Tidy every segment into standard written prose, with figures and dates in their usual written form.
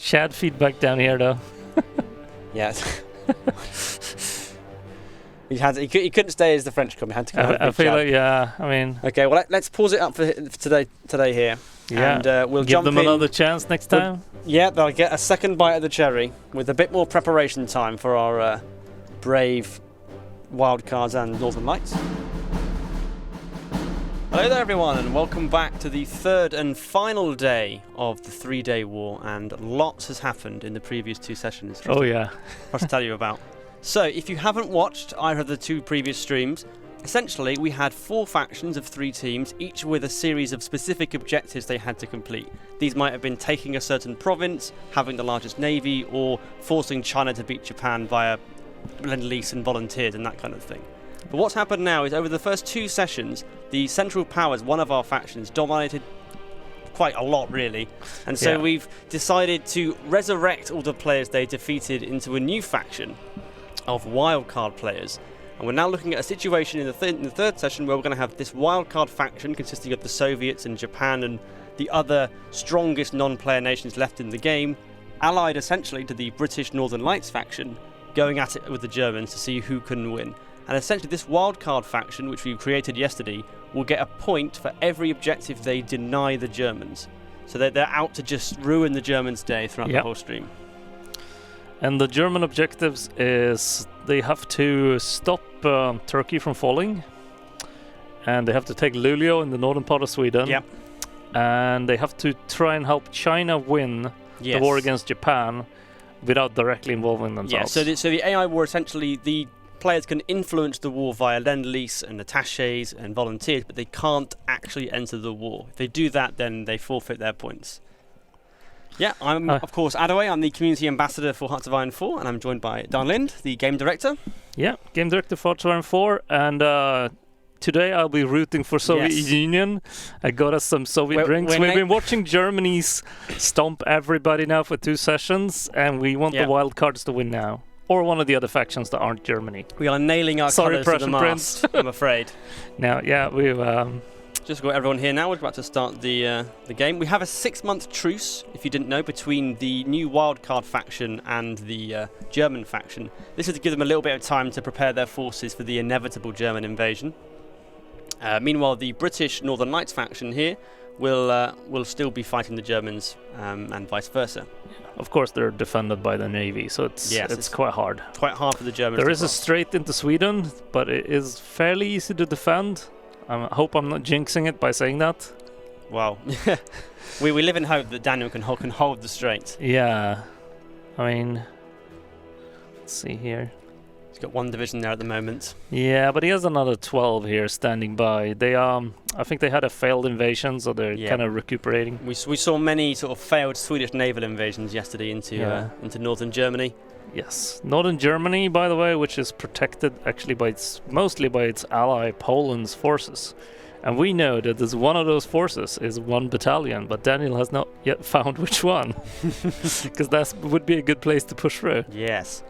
Chat feedback down here, though. Yes. He couldn't stay as the French come. He had to come. I feel like, yeah. I mean, okay. Well, let's pause it up for today here. Yeah. And we'll give jump them in. another chance next time. Yeah, they'll get a second bite of the cherry with a bit more preparation time for our brave wildcards and Northern Lights. Hello there, everyone, and welcome back to the third and final day of the 3-day war. And lots has happened in the previous 2 sessions. Oh yeah. For us to tell you about. So, if you haven't watched either of the 2 previous streams, essentially we had 4 factions of 3 teams, each with a series of specific objectives they had to complete. These might have been taking a certain province, having the largest navy, or forcing China to beat Japan via lend-lease and volunteers and that kind of thing. But what's happened now is over the first 2 sessions, the Central Powers, one of our factions, dominated quite a lot, really. And so we've decided to resurrect all the players they defeated into a new faction of wildcard players. And we're now looking at a situation in the third session where we're going to have this wildcard faction consisting of the Soviets and Japan and the other strongest non-player nations left in the game, allied essentially to the British Northern Lights faction, going at it with the Germans to see who can win. And essentially this wildcard faction, which we created yesterday, will get a point for every objective they deny the Germans. So they're out to just ruin the Germans' day throughout the whole stream. And the German objectives is they have to stop Turkey from falling, and they have to take Luleå in the northern part of Sweden. Yep. And they have to try and help China win the war against Japan without directly involving themselves. Yeah, so the AI war, essentially, the players can influence the war via lend-lease and attachés and volunteers, but they can't actually enter the war. If they do that, then they forfeit their points. Yeah, I'm, of course, Adaway. I'm the Community Ambassador for Hearts of Iron 4, and I'm joined by Dan Lind, the Game Director. Yeah, Game Director for Hearts of Iron 4, and today I'll be rooting for Soviet Union. I got us some Soviet drinks. We've been watching Germany's stomp everybody now for 2 sessions, and we want the wild cards to win now. Or one of the other factions that aren't Germany. We are nailing our colours to the mast, I'm afraid. Now, we've... just got everyone here now. We're about to start the game. We have a 6-month truce, if you didn't know, between the new wildcard faction and the German faction. This is to give them a little bit of time to prepare their forces for the inevitable German invasion. Meanwhile, the British Northern Lights faction here will still be fighting the Germans and vice versa. Of course, they're defended by the navy, so it's quite hard. Quite hard for the Germans. There is a strait into Sweden, but it is fairly easy to defend. I hope I'm not jinxing it by saying that. Well, we live in hope that Daniel can hold the strait. Yeah, I mean, let's see here. He's got 1 division there at the moment. Yeah, but he has another 12 here standing by. They I think they had a failed invasion, so they're kind of recuperating. We saw many sort of failed Swedish naval invasions yesterday into northern Germany. Yes, northern Germany, by the way, which is protected actually mostly by its ally Poland's forces. And we know that there's one of those forces is 1 battalion, but Daniel has not yet found which one. Because that would be a good place to push through. Yes.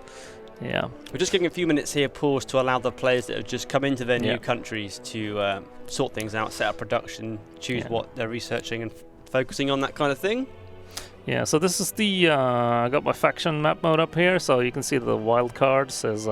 Yeah. We're just giving a few minutes here pause to allow the players that have just come into their new countries to sort things out, set up production, choose what they're researching and focusing on, that kind of thing. Yeah, so this is the, I got my faction map mode up here, so you can see the wild card says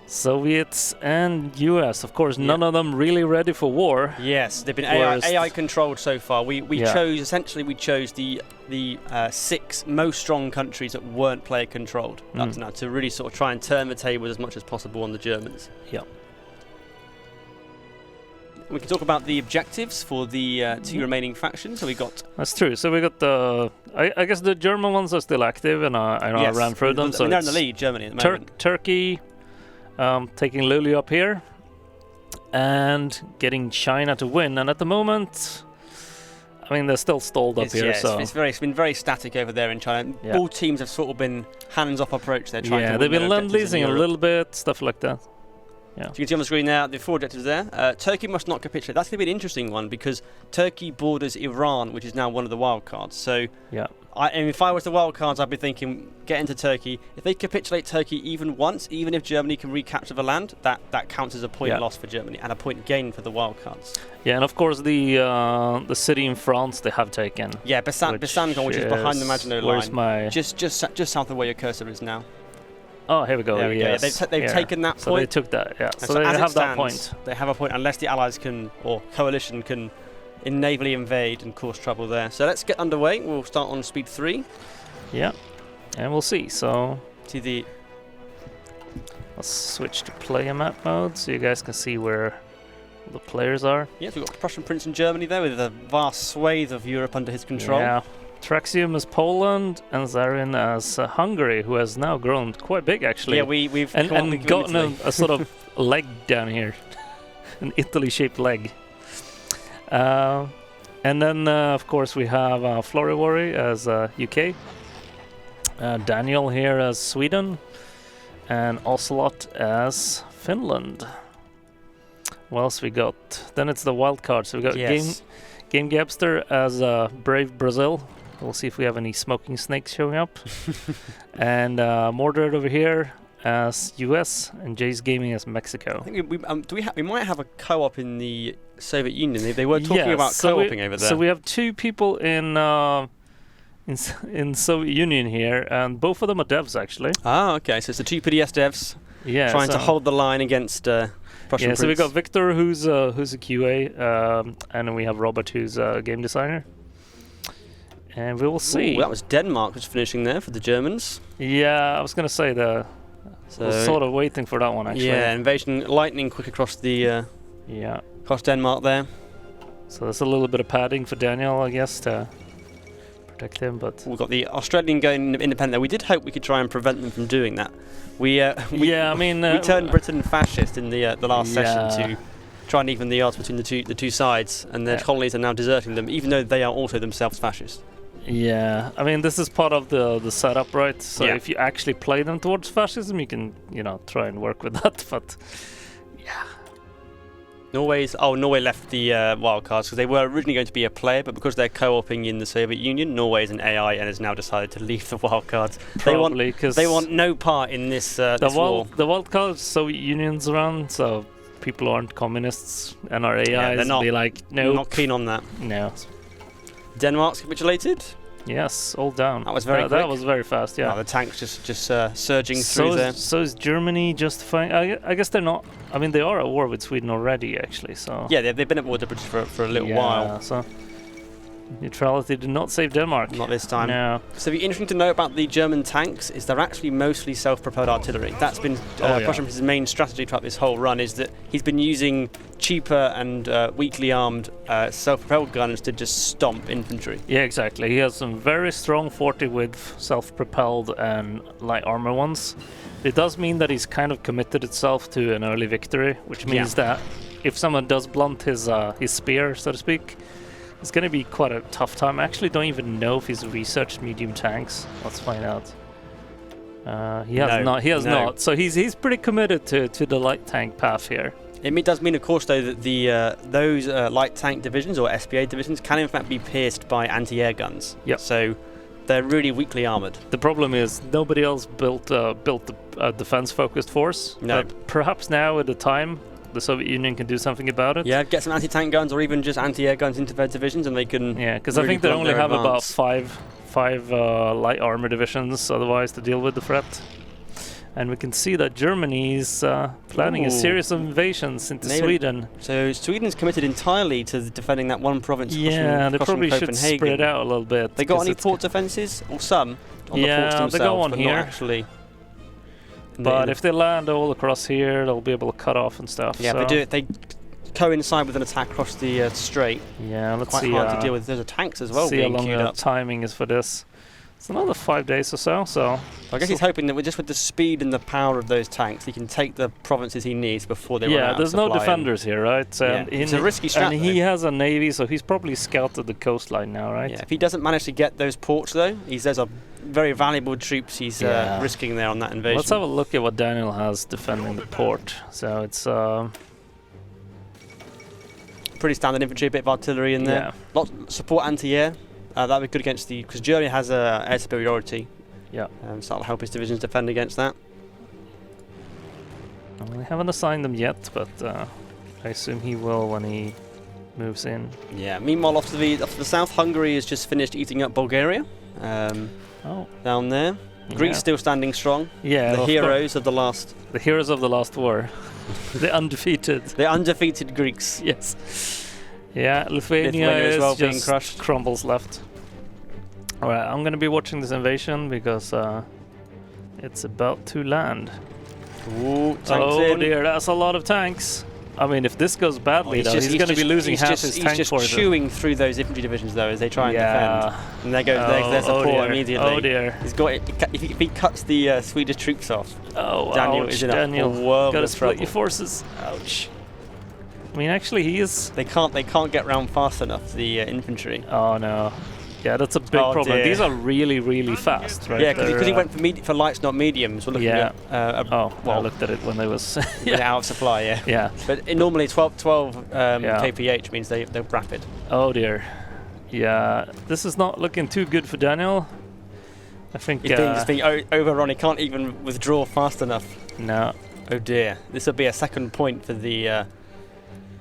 Soviets and US. Of course, none of them really ready for war. Yes, they've been AI controlled so far. We chose the 6 most strong countries that weren't player controlled up to now to really sort of try and turn the table as much as possible on the Germans. Yeah. We can talk about the objectives for the 2 remaining factions. So we got. That's true. So we got the. I guess the German ones are still active, and I ran through them. So they're in the lead, Germany at the moment. Turkey, taking Luleå up here, and getting China to win. And at the moment, I mean, they're still stalled up here. So it's been very static over there in China. Yeah. All teams have sort of been hands-off approach. They're trying to. They've been lend-leasing a little bit, stuff like that. Yeah. So you can see on the screen now the 4 objectives there. Turkey must not capitulate. That's going to be an interesting one because Turkey borders Iran, which is now one of the wild cards. So And if I was the wildcards, I'd be thinking, get into Turkey. If they capitulate Turkey even once, even if Germany can recapture the land, that counts as a point loss for Germany and a point gain for the wildcards. Yeah, and of course the city in France they have taken. Yeah, Besançon, which is behind the Maginot Line. Just south of where your cursor is now. Oh, here we go. There we go. They've taken that point. So they took that, yeah. So they have that stands, point. They have a point unless the Allies can, or coalition can, navally invade and cause trouble there. So let's get underway. We'll start on speed 3. Yeah, and we'll see. So let's switch to player map mode so you guys can see where the players are. Yes, we've got the Prussian Prince in Germany there with a vast swathe of Europe under his control. Yeah. Traxium as Poland and Zarin as Hungary, who has now grown quite big actually. Yeah, we've and gotten a sort of leg down here, an Italy-shaped leg. And then of course we have Floriwari as UK, Daniel here as Sweden, and Ocelot as Finland. What else we got? Then it's the wild cards. So we got Game Gabster as Brave Brazil. We'll see if we have any smoking snakes showing up. And Mordred over here as US, and Jay's Gaming as Mexico. I think we might have a co-op in the Soviet Union. They were talking about co-oping over there. So we have 2 people in Soviet Union here, and both of them are devs actually. Ah, okay. So it's the 2 PDS devs trying to hold the line against Prussian Prince. So we got Victor, who's a QA, and then we have Robert, who's a game designer. And we will see. Ooh, that was Denmark was finishing there for the Germans. Yeah, I was going to say I was sort of waiting for that one actually. Yeah, invasion lightning quick across the across Denmark there. So there's a little bit of padding for Daniel, I guess, to protect him. But we've got the Australian going independent there. We did hope we could try and prevent them from doing that. We turned Britain fascist in the last session to try and even the odds between the two sides, and their colonies are now deserting them, even though they are also themselves fascist. Yeah, I mean this is part of the setup, right? So if you actually play them towards fascism, you can try and work with that. But yeah, Norway left the wildcards because they were originally going to be a player, but because they're co-oping in the Soviet Union, Norway is an AI and has now decided to leave the wildcards. Probably because they want no part in this war. The wildcards, Soviet Union's around, so people aren't communists and are AIs. Yeah, they're not. Be like, no, not keen on that. No. Denmark's capitulated. Yes, all down. That was very quick. That was very fast, yeah. Oh, the tanks just surging through there. So is Germany justifying... I guess they're not... I mean, they are at war with Sweden already, actually, so... Yeah, they've been at war with the British for a little while. So neutrality did not save Denmark. Not this time. No. So the interesting to know about the German tanks is they're actually mostly self-propelled artillery. That's been Prussian's main strategy throughout this whole run, is that he's been using cheaper and weakly armed self-propelled guns to just stomp infantry. Yeah, exactly. He has some very strong 40 with self-propelled and light armor ones. It does mean that he's kind of committed itself to an early victory, which means that if someone does blunt his spear, so to speak, it's going to be quite a tough time. I actually don't even know if he's researched medium tanks. Let's find out. He has not. So he's pretty committed to the light tank path here. It does mean, of course, though, that those light tank divisions or SPA divisions can in fact be pierced by anti-air guns. Yep. So they're really weakly armoured. The problem is nobody else built a defense-focused force. No. But perhaps now at the time, the Soviet Union can do something about it. Yeah, get some anti-tank guns or even just anti-air guns into their divisions, and they can. Yeah, because I think they only have about five light armor divisions otherwise to deal with the threat. And we can see that Germany is planning a series of invasions into Sweden. So Sweden's committed entirely to defending that one province. Yeah, they probably should spread it out a little bit. They got any port defences? Or some? On the ports themselves, they got one here. Actually. But if they land all across here, they'll be able to cut off and stuff. Yeah, so. they coincide with an attack across the strait. Yeah, let's see. Quite hard to deal with. There's tanks as well. See how long the timing is for this. It's another 5 days or so. So I guess he's hoping that with the speed and the power of those tanks, he can take the provinces he needs before they run out. Yeah, there's no defenders here, right? It's a risky strat. And he has a navy, so he's probably scouted the coastline now, right? Yeah. If he doesn't manage to get those ports, though, there's a very valuable troops he's risking there on that invasion. Let's have a look at what Daniel has defending the port. So it's pretty standard infantry, a bit of artillery in there. Lots support anti-air. That'd be good against because Germany has air superiority. Yeah. So that'll help his divisions defend against that. Well, we haven't assigned them yet, but I assume he will when he moves in. Yeah. Meanwhile, off to the south, Hungary has just finished eating up Bulgaria. Down there. Greece still standing strong. Yeah. The heroes of the last. The heroes of the last war. The undefeated. The undefeated Greeks. Yes. Yeah, Lithuania as well is being just crushed. crumbles left. Alright, I'm gonna be watching this invasion because it's about to land. Ooh, tanks oh in. dear, that's a lot of tanks. I mean, if this goes badly, he's going to be losing half his tank force. He's just chewing through those infantry divisions, though, as they try and defend. And there goes their support immediately. Oh dear. He's got if he cuts the Swedish troops off, Daniel is in a world gotta of split trouble. your forces. Ouch. I mean, actually, he is. They can't get round fast enough. The infantry. Oh no. Yeah, that's a big problem. Dear. These are really, really fast, right? Yeah, because he went for lights, not mediums. We're looking at. I looked at it when they was out of supply. Yeah. Yeah. But normally 12 kph means they're rapid. Oh dear. Yeah, this is not looking too good for Daniel. I think he's being overrun. He can't even withdraw fast enough. No. Oh dear. This will be a second point for the.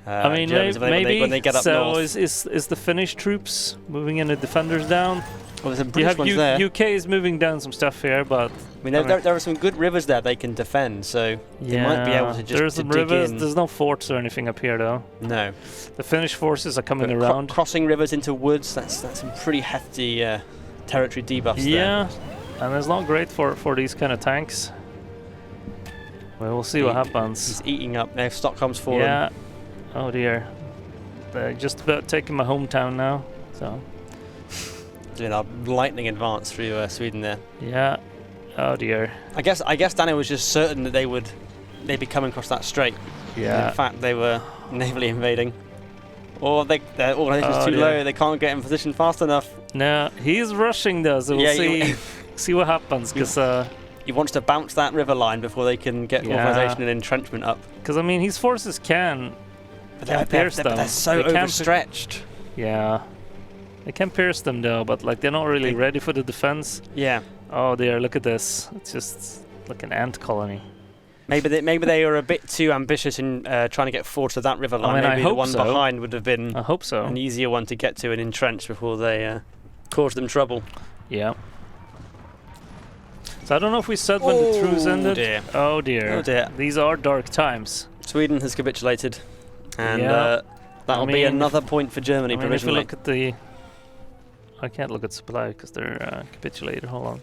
I mean, Germans maybe when they get up north. is the Finnish troops moving in the defenders down? Well, there's some British ones there. UK is moving down some stuff here, but I mean, there are some good rivers there they can defend, so they might be able to just there's some rivers. There's no forts or anything up here, though. No. The Finnish forces are coming around. Crossing rivers into woods. That's some pretty hefty territory debuffs there. Yeah, and it's not great for these kind of tanks. Well, we'll see what happens. He's eating up. Now Stockholm's fallen. Yeah. Oh dear. They're just about taking my hometown now, so. Doing a lightning advance through Sweden there. Yeah. Oh dear. I guess Daniel was just certain that they'd be coming across that strait. Yeah. In fact, they were navally invading. Or their organization's too low. They can't get in position fast enough. No, he's rushing though, so we'll see what happens. Because he wants to bounce that river line before they can get organization and entrenchment up. Because I mean, his forces can. But they're so overstretched. Yeah. They can pierce them though, but like they're not really ready for the defense. Yeah. Oh dear, look at this. It's just like an ant colony. Maybe they are a bit too ambitious in trying to get forward to that river line. I mean, maybe the one behind would have been an easier one to get to and entrench before they cause them trouble. Yeah. So I don't know if we said when the truce ended. Dear. Oh dear. Oh dear. These are dark times. Sweden has capitulated. And that'll be another point for Germany, provisionally. If we look at the... I can't look at supply because they're capitulated. Hold on.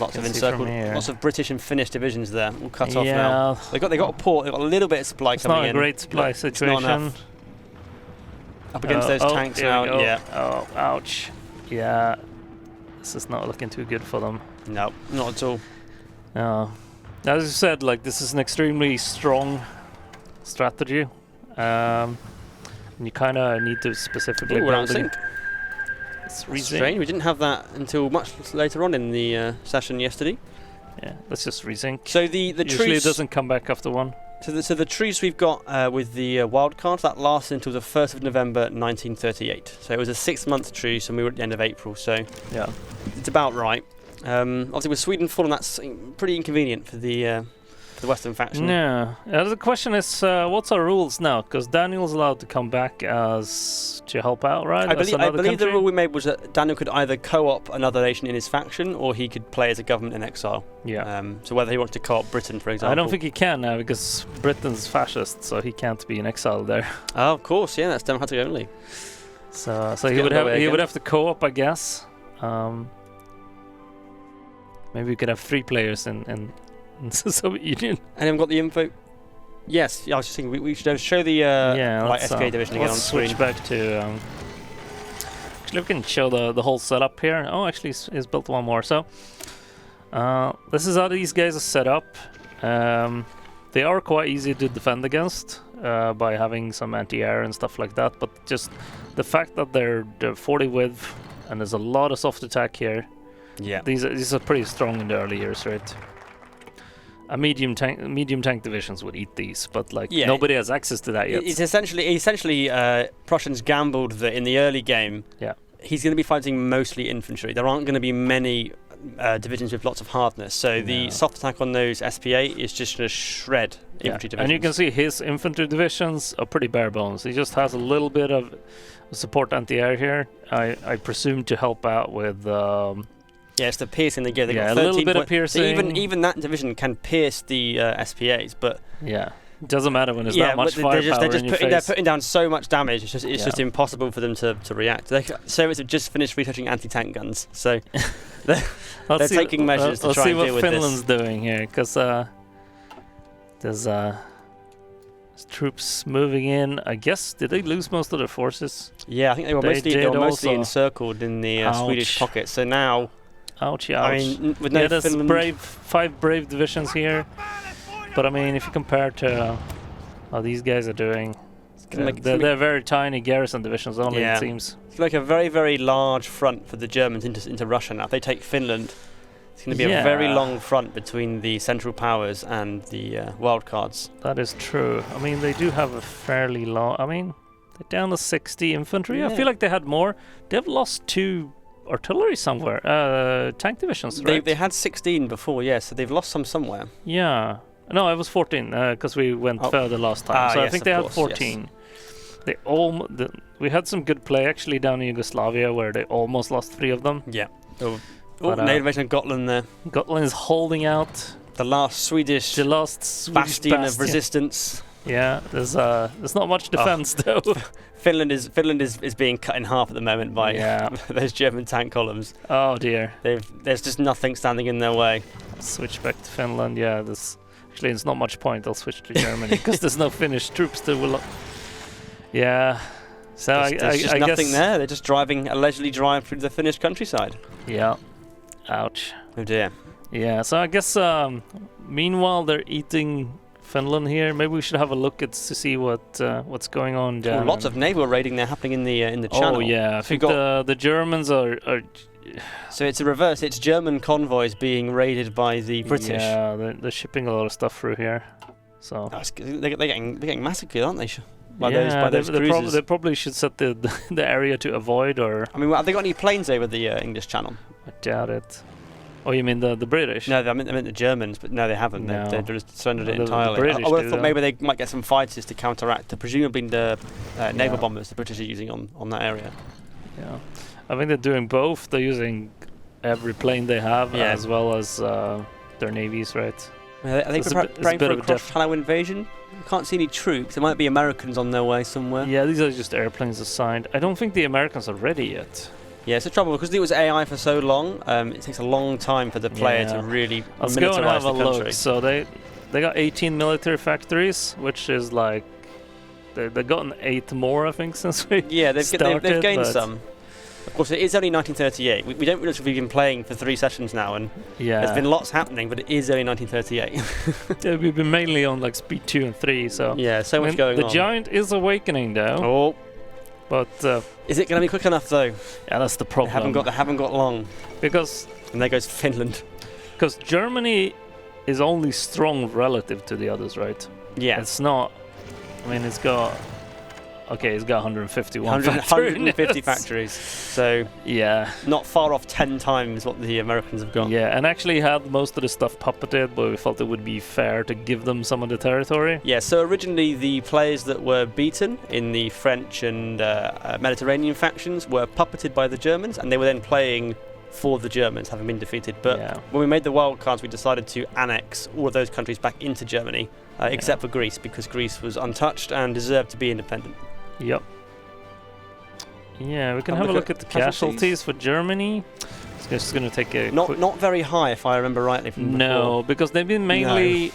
Lots of encircled, lots of British and Finnish divisions there. All cut off now. They got a port. They got a little bit of supply coming in. It's not a great supply situation. Not enough. Up against those tanks now. Yeah. Oh, ouch. Yeah. This is not looking too good for them. No, not at all. No. As you said, like this is an extremely strong strategy. You kind of need to specifically build it. It's strange. We didn't have that until much later on in the session yesterday. Yeah, let's just resync. So the usually truce it doesn't come back after one. So the truce we've got with the wild cards that lasted until the 1st of November 1938. So it was a 6-month truce, and we were at the end of April. So yeah, it's about right. Obviously, with Sweden falling, that's pretty inconvenient for the Western faction. Yeah. The question is, what's our rules now? Because Daniel's allowed to come back to help out, right? I believe the rule we made was that Daniel could either co-op another nation in his faction, or he could play as a government in exile. Yeah. So whether he wants to co-op Britain, for example. I don't think he can now because Britain's fascist, so he can't be in exile there. Oh, of course, yeah, that's democratic only. So he would have to co-op, I guess. Maybe we could have 3 players in the Soviet Union. Anyone got the info? Yes, I was just thinking we should show the SK division again on screen. Switch back to. Actually, we can show the whole setup here. Oh, actually, he's built one more. So, this is how these guys are set up. They are quite easy to defend against by having some anti-air and stuff like that. But just the fact that they're 40 width and there's a lot of soft attack here. Yeah, these are pretty strong in the early years, right? a medium tank divisions would eat these, but like nobody has access to that yet. It's essentially Prussians gambled that in the early game, he's going to be fighting mostly infantry. There aren't going to be many divisions with lots of hardness, so the soft attack on those SPA is just going to shred infantry divisions. And you can see his infantry divisions are pretty bare bones. He just has a little bit of support anti-air here, I presume, to help out with it's the piercing they give. They got a little bit of piercing. So even that division can pierce the SPAs, but it doesn't matter when there's that much firepower in your face. They're putting down so much damage. It's just impossible for them to react. Soviets have just finished researching anti-tank guns, so they're taking measures to try and deal with this. Let's see what Finland's doing here, because there's troops moving in. I guess, did they lose most of their forces? Yeah, I think they were mostly encircled in the Swedish pocket. So now, ouch! I mean, with no there's Finland, 5 brave divisions here. But I mean, if you compare to how these guys are doing, they're very tiny garrison divisions only. It seems it's like a very, very large front for the Germans into Russia now. If they take Finland, it's going to be a very long front between the Central Powers and the wildcards. That is true. I mean, they do have a fairly long... I mean, they're down to 60 infantry. I feel like they had more. They've lost 2 artillery somewhere. Tank divisions, right? They had 16 before, so they've lost some somewhere. Yeah. No, it was 14, because we went further last time. So I think they had 14. Yes. We had some good play, actually, down in Yugoslavia, where they almost lost 3 of them. Yeah. Naval invasion of Gotland there. Gotland is holding out. The last Swedish bastion of resistance. Yeah, there's not much defense though. Finland is being cut in half at the moment by those German tank columns. Oh dear. There's just nothing standing in their way. Switch back to Finland. Yeah, there's not much point. I'll switch to Germany because there's no Finnish troops that will. Yeah. So there's just nothing there. They're just allegedly driving through the Finnish countryside. Yeah. Ouch. Oh dear. Yeah. So I guess meanwhile they're eating Finland here. Maybe we should have a look to see what's going on down. Lots of naval raiding there happening in the channel. Oh yeah. I think the Germans are. So it's a reverse. It's German convoys being raided by the British. Yeah, they're shipping a lot of stuff through here. So they're getting massacred, aren't they? By those cruisers. They probably should set the area to avoid, or... I mean, have they got any planes over the English Channel? I doubt it. Oh, you mean the British? No, I meant the Germans, but no, they haven't. No. They've just surrendered it entirely. I would have thought maybe they might get some fighters to counteract, presumably the naval bombers the British are using on that area. Yeah, I think they're doing both. They're using every plane they have, as well as their navies, right? I think they're preparing for a cross-channel invasion. I can't see any troops. There might be Americans on their way somewhere. Yeah, these are just airplanes assigned. I don't think the Americans are ready yet. Yeah, it's a trouble because it was AI for so long. It takes a long time for the player to really militarize the country. Let's go and have a look. So they got 18 military factories, which is like they've gotten 8 more, I think, since we started. They've gained some. Of course, it is only 1938. We don't realize we've been playing for 3 sessions now, and there's been lots happening, but it is only 1938. We've been mainly on like speed 2 and 3, so much going on. The giant is awakening, though. Oh, but is it going to be quick enough, though? Yeah, that's the problem. They haven't got long. And there goes Finland. Because Germany is only strong relative to the others, right? Yeah, it's not. I mean, it's got 151 150 factories. So not far off 10 times what the Americans have got. Yeah, and actually had most of the stuff puppeted, but we felt it would be fair to give them some of the territory. Yeah, so originally the players that were beaten in the French and Mediterranean factions were puppeted by the Germans, and they were then playing for the Germans, having been defeated. But when we made the wildcards, we decided to annex all of those countries back into Germany, except for Greece, because Greece was untouched and deserved to be independent. Yep. Yeah, we can have a look at the casualties for Germany. It's just going to take a not very high, if I remember rightly. From before. Because they've been mainly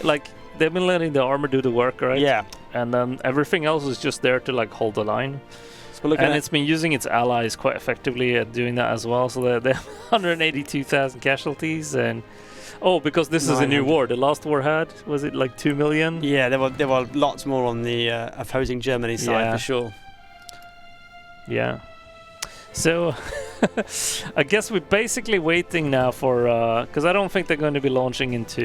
they've been letting the armor do the work, right? Yeah. And then everything else is just there to hold the line. So it's been using its allies quite effectively at doing that as well. So they have 182,000 casualties, and because this is a new war. The last war was it 2 million? Yeah, there were lots more on the opposing Germany side for sure. Yeah. So I guess we're basically waiting now for because I don't think they're going to be launching into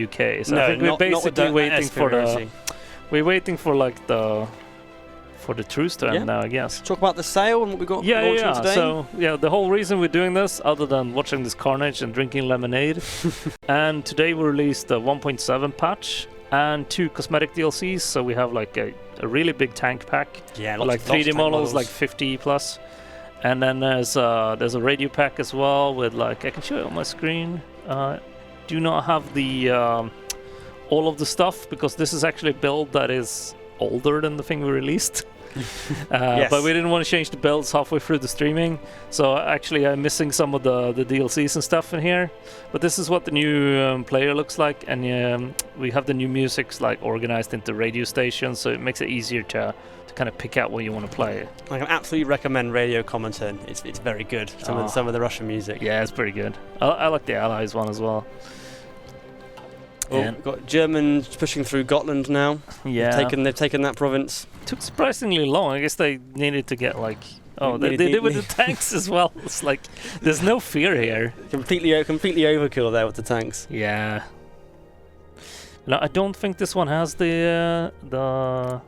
UK. So no, I think we're basically waiting for the. We're waiting for like the truce to end now, I guess. Talk about the sale and what we got launching today. So the whole reason we're doing this, other than watching this carnage and drinking lemonade, and today we released the 1.7 patch and 2 cosmetic DLCs. So we have like a really big tank pack, like 3D models, like 50 plus, and then there's a radio pack as well with like I can show it on my screen. Do not have the all of the stuff because this is actually a build that is older than the thing we released. But we didn't want to change the builds halfway through the streaming, so actually I'm missing some of the DLCs and stuff in here. But this is what the new player looks like, and we have the new music like organized into radio stations, so it makes it easier to kind of pick out what you want to play. I can absolutely recommend Radio Commenton. It's very good. Some of the Russian music. Yeah, it's pretty good. I like the Allies one as well. We've got Germans pushing through Gotland now. Yeah, they've taken that province. Took surprisingly long. I guess they needed to get like they did with the tanks as well. It's like there's no fear here. Completely overkill there with the tanks. Yeah. No, I don't think this one has the. I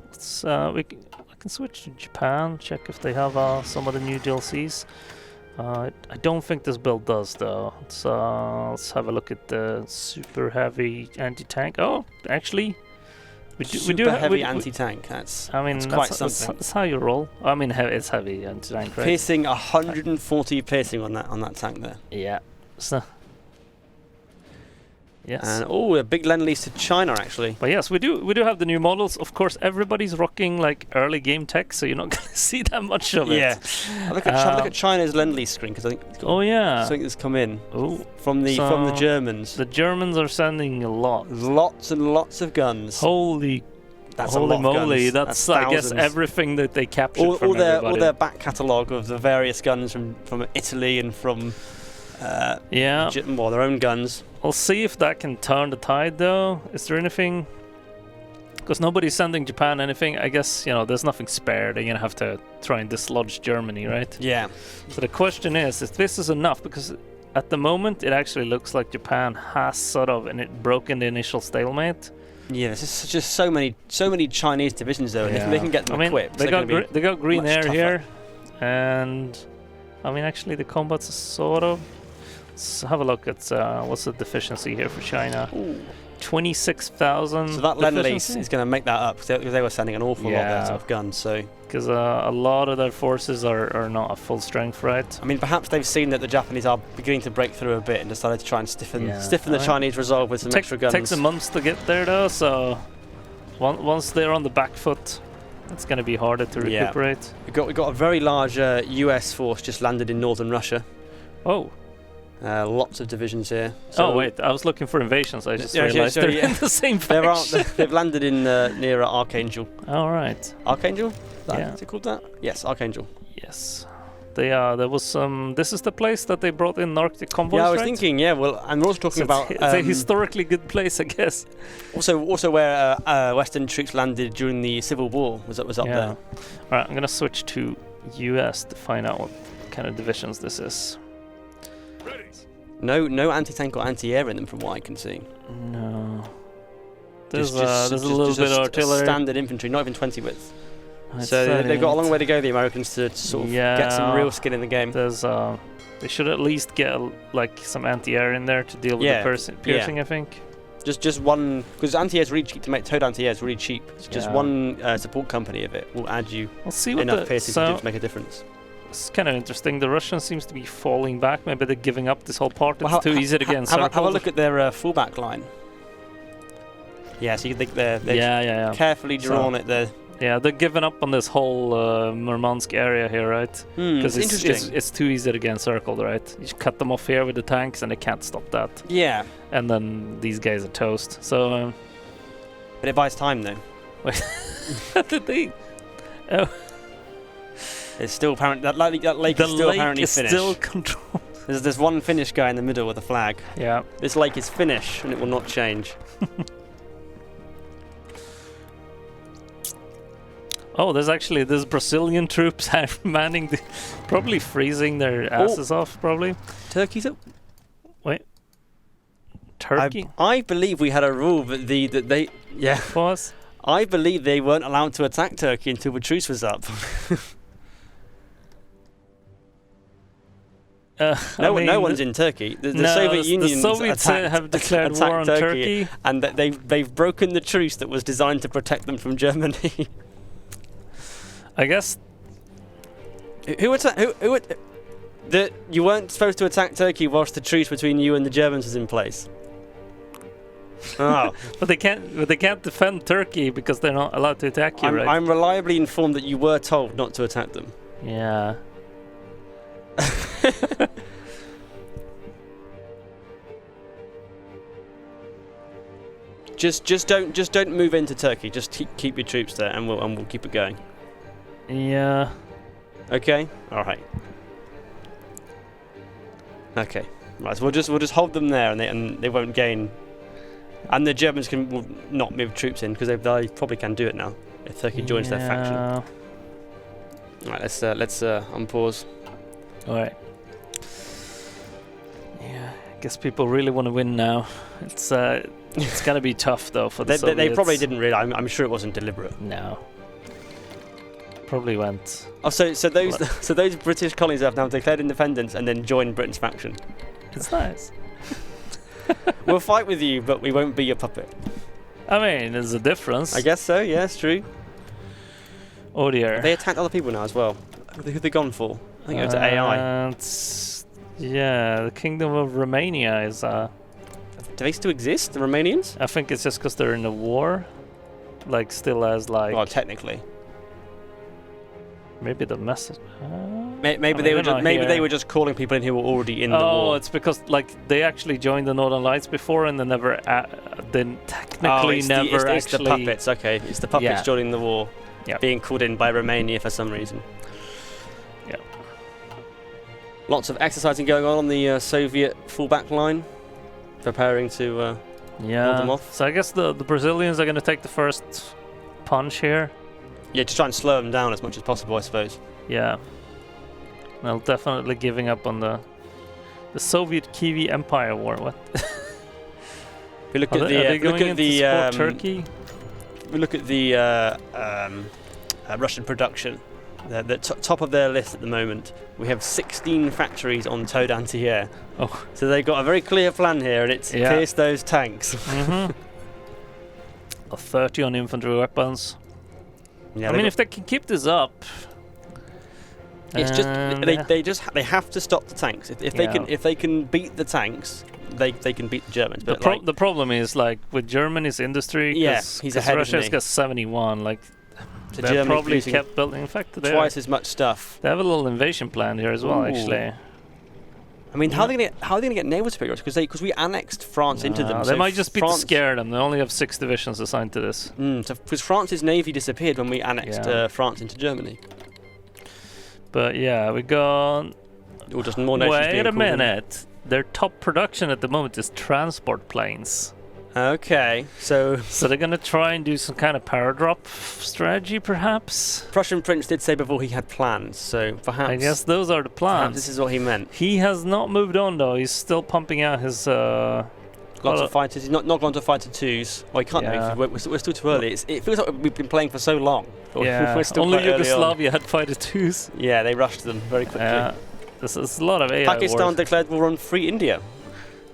can switch to Japan. Check if they have some of the new DLCs. I don't think this build does though. Let's have a look at the super heavy anti-tank. Oh, actually, we do have heavy anti-tank. That's quite something. That's how you roll. I mean, it's heavy anti-tank, right? Piercing 140 piercing on that tank there. Yeah. So. Yes. And a big lend-lease to China actually. But yes, we do have the new models. Of course, everybody's rocking like early game tech, so you're not going to see that much of it. Yeah. Look at China's lend-lease screen because I think something that's come in from the Germans. The Germans are sending a lot. Lots and lots of guns. Holy moly! That's I guess everything that they captured all their back catalogue of the various guns from Italy and from. Their own guns. We'll see if that can turn the tide though. Is there anything? Because nobody's sending Japan anything. I guess, there's nothing spare. They're going to have to try and dislodge Germany, right? Yeah. So the question is if this is enough, because at the moment it actually looks like Japan has sort of broken the initial stalemate. Yeah, there's just so many Chinese divisions though, and if they can get them equipped. They got green air tougher. Here, and I mean actually the combats are sort of. Let's have a look at what's the deficiency here for China. 26,000. So that lend-lease is going to make that up because they were sending an awful lot of guns. So because a lot of their forces are not at full strength, right? I mean, perhaps they've seen that the Japanese are beginning to break through a bit and decided to try and stiffen the Chinese resolve with some extra guns. It takes a month to get there though, so once they're on the back foot, it's going to be harder to recuperate. We got a very large US force just landed in northern Russia. Oh. Lots of divisions here. So wait, I was looking for invasions. I just realized they're in the same faction. They've landed in near Archangel. All right. Archangel? Is it called that? Yes, Archangel. Yes. There was some. This is the place that they brought in Arctic convoys. Yeah, I was thinking. Yeah, well, I'm also talking about. It's a historically good place, I guess. Also where Western troops landed during the Civil War was up there. All right, I'm gonna switch to US to find out what kind of divisions this is. No anti-tank or anti-air in them, from what I can see. No. There's a little bit of artillery. Standard infantry, not even 20 width. So they've got a long way to go, the Americans, to sort of get some real skin in the game. They should at least get some anti-air in there to deal with the piercing, I think. Just one, because anti-air is really cheap to make. Towed anti-air is really cheap. It's just one support company of it will add you enough piercing to make a difference. It's kind of interesting. The Russians seems to be falling back. Maybe they're giving up this whole part. It's too easy to get encircled. Have a look at their fullback line. Yeah, so you think they're carefully drawn it there. Yeah, they're giving up on this whole Murmansk area here, right? Because it's too easy to get encircled, right? You cut them off here with the tanks, and they can't stop that. Yeah. And then these guys are toast. So. But it buys time, though. Wait, how did they? Oh. It's still apparent that lake is still apparently Finnish. Still controlled. There's one Finnish guy in the middle with a flag. Yeah. This lake is Finnish, and it will not change. Oh, there's Brazilian troops manning probably freezing their asses off, probably. Turkey's up. Wait. Turkey? I believe we had a rule that they Was? I believe they weren't allowed to attack Turkey until the truce was up. No one's in Turkey. The Soviet Union have declared war on Turkey, and they've broken the truce that was designed to protect them from Germany. I guess. You weren't supposed to attack Turkey whilst the truce between you and the Germans was in place. Oh, but they can't defend Turkey because they're not allowed to attack you, right? I'm reliably informed that you were told not to attack them. Yeah. Just don't move into Turkey. Just keep your troops there, and we'll keep it going. Yeah. Okay. All right. Okay. Right. So we'll just hold them there, and they won't gain. And the Germans will not move troops in because they probably can do it now if Turkey joins their faction. All right. Let's unpause. All right. Yeah. I guess people really want to win now. It's gonna be tough though for the Soviets. They probably didn't really. I'm sure it wasn't deliberate. No. Probably went. Oh, so those British colonies have now declared independence and then joined Britain's faction. It's nice. We'll fight with you, but we won't be your puppet. I mean, there's a difference. I guess so. Yeah, it's true. Oh dear. They attacked other people now as well. Who have they gone for? I think it's AI. Yeah, the Kingdom of Romania is. Do they still exist, the Romanians? I think it's just because they're in a war, like still as like. Well, technically. Maybe the message. Maybe they were just calling people in who were already in the war. Oh, it's because like they actually joined the Northern Lights before, and they never, then technically it's never it's the puppets. Okay, it's the puppets joining the war, being called in by Romania for some reason. Yeah. Lots of exercising going on the Soviet fullback line, preparing to hold them off. So I guess the Brazilians are going to take the first punch here. Yeah, to try and slow them down as much as possible, I suppose. Yeah. Well, definitely giving up on the Soviet Kiwi Empire War. What? We look at the Turkey. We look at the Russian production. The top of their list at the moment. We have 16 factories on tow down to here. Oh, so they've got a very clear plan here, and it's pierce those tanks. Mm-hmm. 30 on infantry weapons. Yeah, I mean, if they can keep this up, it's they have to stop the tanks. If they can beat the tanks, they can beat the Germans. But the problem is like with Germany's industry. He's ahead. Russia's got 71. Like so they probably kept building. In fact, twice as much stuff. They have a little invasion plan here as well. Actually. I mean, how are they going to get naval superiority? Because we annexed France into them. They might just be to scare them. They only have 6 divisions assigned to this. Because France's navy disappeared when we annexed France into Germany. But yeah, we got. Or just more nations. Wait a minute. Their top production at the moment is transport planes. Okay, so they're gonna try and do some kind of paradrop strategy, perhaps. Prussian Prince did say before he had plans, so perhaps. I guess those are the plans. Perhaps this is what he meant. He has not moved on though. He's still pumping out his. Lots of fighters. He's not gone to fighter 2s. Well, he can't move. We're still too early. It feels like we've been playing for so long. Yeah. We're still only Yugoslavia had fighter 2s. Yeah, they rushed them very quickly. There's a lot of AI Pakistan wars. declared war on free India,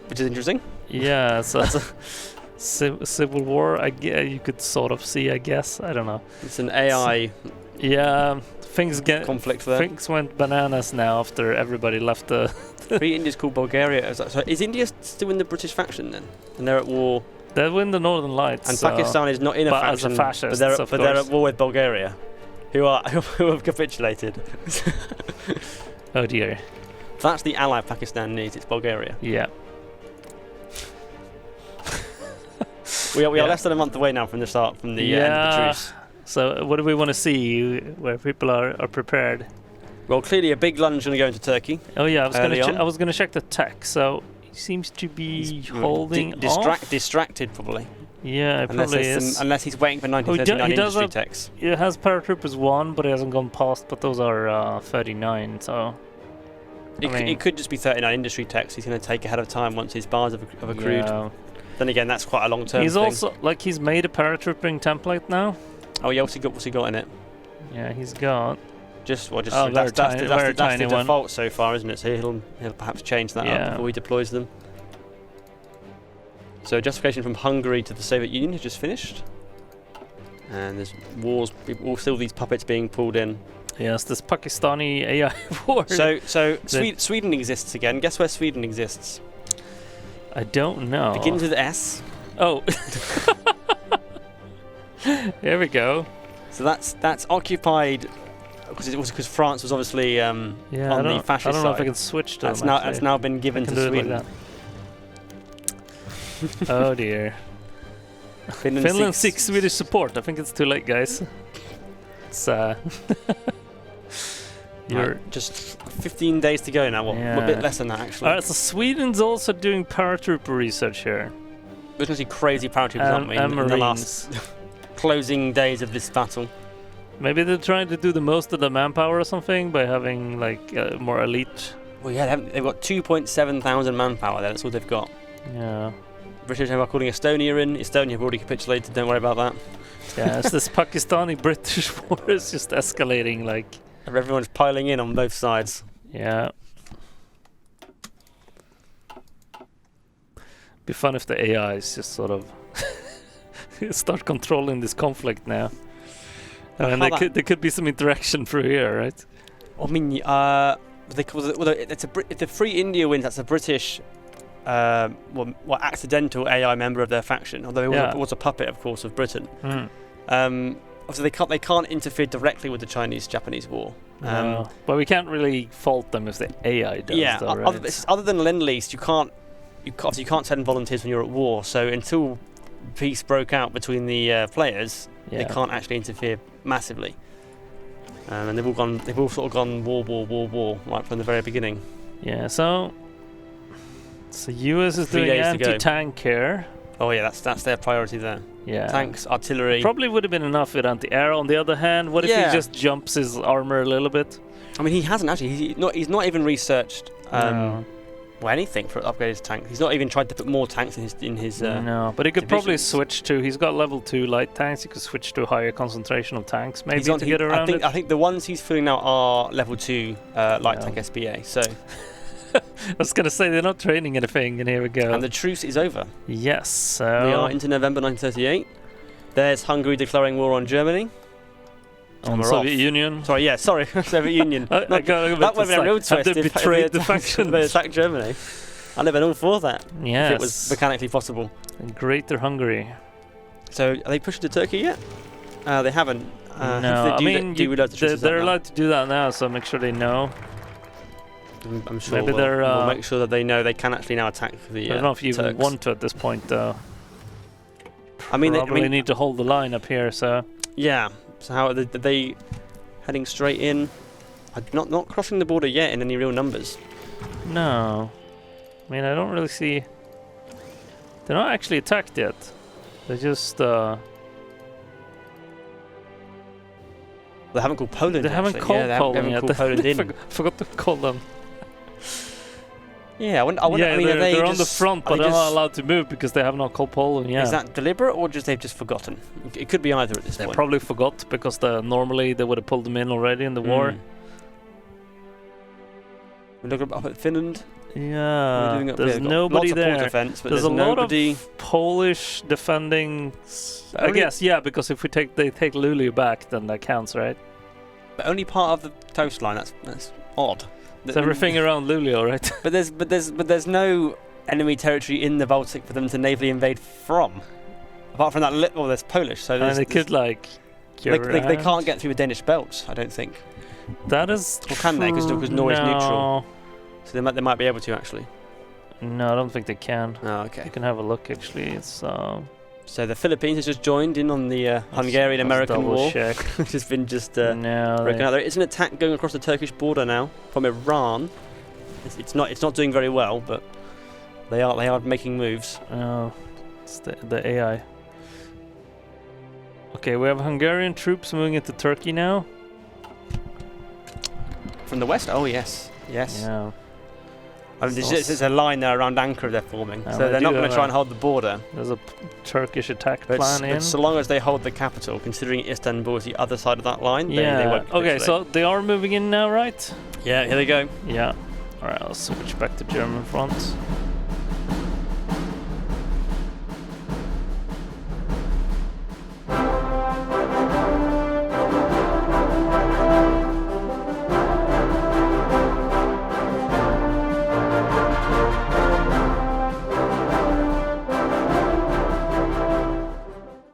which is interesting. Yeah, so that's a civil war. You could sort of see. I guess I don't know. It's an AI. Conflict there. Things went bananas now after everybody left the. Free India's called Bulgaria. So is India still in the British faction then? And they're at war. They win the Northern Lights. And Pakistan is not in a faction, as a fascist, but they're at war with Bulgaria, who have capitulated. Oh dear. That's the ally Pakistan needs. It's Bulgaria. Yeah. We are less than a month away now from the start, from the end of the truce. So what do we want to see where people are prepared? Well, clearly a big lunge going to go into Turkey. Oh yeah, I was going to check the tech. So he seems to be holding distracted probably. Yeah, it probably is. Unless he's waiting for 1939 industry techs. It has paratroopers 1, but it hasn't gone past, but those are 39, so... It could just be 39 industry techs he's going to take ahead of time once his bars have accrued. Yeah. Then again, that's quite a long-term thing. He's also, like, he's made a paratrooping template now. Oh yeah, what's he got in it? Yeah, he's got... That's the default so far, isn't it? So he'll perhaps change that up before he deploys them. So justification from Hungary to the Soviet Union has just finished, and there's wars. Still these puppets being pulled in. Yes, this Pakistani AI war. So Sweden exists again. Guess where Sweden exists? I don't know. Begins with S. Oh. Here we go. So that's occupied because France was obviously on the fascist side. I don't know if I can switch to that's now been given to Sweden. Like oh dear. Finland seeks Swedish support. I think it's too late, guys. It's you're just 15 days to go now. Well, a bit less than that actually. Alright, so Sweden's also doing paratrooper research here. There's going to be crazy paratroopers, aren't we, in the last closing days of this battle. Maybe they're trying to do the most of the manpower or something by having like more elite. Well, yeah, they've got 2.7 thousand manpower there. That's all they've got. Yeah. British are calling Estonia in. Estonia have already capitulated. Don't worry about that. Yeah, it's this Pakistani-British war is just escalating. Like everyone's piling in on both sides. Yeah. Be fun if the AIs just sort of start controlling this conflict now. And there could be some interaction through here, right? I mean, if the Free India wins, that's a British, accidental AI member of their faction. Although it was a puppet, of course, of Britain. So they can't interfere directly with the Chinese-Japanese war. But we can't really fault them if the AI does. Yeah, though, right? other than Lend-Lease, you can't send volunteers when you're at war. So until peace broke out between the players, they can't actually interfere massively. And they've all sort of gone war right from the very beginning. Yeah, so US is doing anti-tank here. Oh yeah, that's their priority there. Yeah, tanks, artillery. Probably would have been enough with anti-air. On the other hand, what if he just jumps his armor a little bit? I mean, he hasn't actually. He's not even researched anything for upgrade his tank. He's not even tried to put more tanks in his. No, but he could probably switch to. He's got level 2 light tanks. He could switch to a higher concentration of tanks, maybe to get around it. I think the ones he's filling now are level 2 light tank SBA. So. I was going to say they're not training anything, and here we go. And the truce is over. Yes. So we are into November 1938. There's Hungary declaring war on Germany. On the Soviet Union. Soviet Union. That would have been a real twist. They betrayed the faction. They attacked Germany. I'd have been all for that. Yes. If it was mechanically possible. And Greater Hungary. So, are they pushing to Turkey yet? They haven't. No, they're allowed to do that now, so make sure they know. I'm sure we'll make sure that they know they can actually now attack the I don't know if you even want to at this point, though. I mean, they need to hold the line up here, so... Yeah. So how are they heading straight in? Not crossing the border yet in any real numbers. No. I mean, I don't really see... They're not actually attacked yet. They're just... They haven't called Poland. They haven't called Poland yet. Poland forgot to call them. Yeah, I wonder. I mean, they're on the front, but they're not allowed to move because they have not called Poland yet. Is that deliberate, or they've just forgotten? It could be either at this point. They probably forgot because normally they would have pulled them in already in the war. We look up at Finland. Yeah, there's nobody there. Defense, but there's a lot of Polish defending. I guess, because if they take Luleå back, then that counts, right? But only part of the coastline. That's odd. It's everything around Luleå, right? But there's no enemy territory in the Baltic for them to navally invade from. Apart from that, there's Polish, so they could they can't get through the Danish belt. I don't think. That is. Or can they? Because Norway's neutral. So they might be able to actually. No, I don't think they can. Oh, okay. You can have a look actually. It's So the Philippines has just joined in on the Hungarian-American war. Which has been broken out. There is an attack going across the Turkish border now from Iran. It's not doing very well, but they are making moves. Oh, it's the AI. Okay, we have Hungarian troops moving into Turkey now. From the west? Oh, yes. Yes. Yeah. I mean, there's a line there around Ankara they're forming, so they're not going to try and hold the border. There's a Turkish attack plan in. But so long as they hold the capital, considering Istanbul is the other side of that line, they won't capitulate. Okay, so they are moving in now, right? Yeah, here they go. Yeah. Alright, I'll switch back to German front.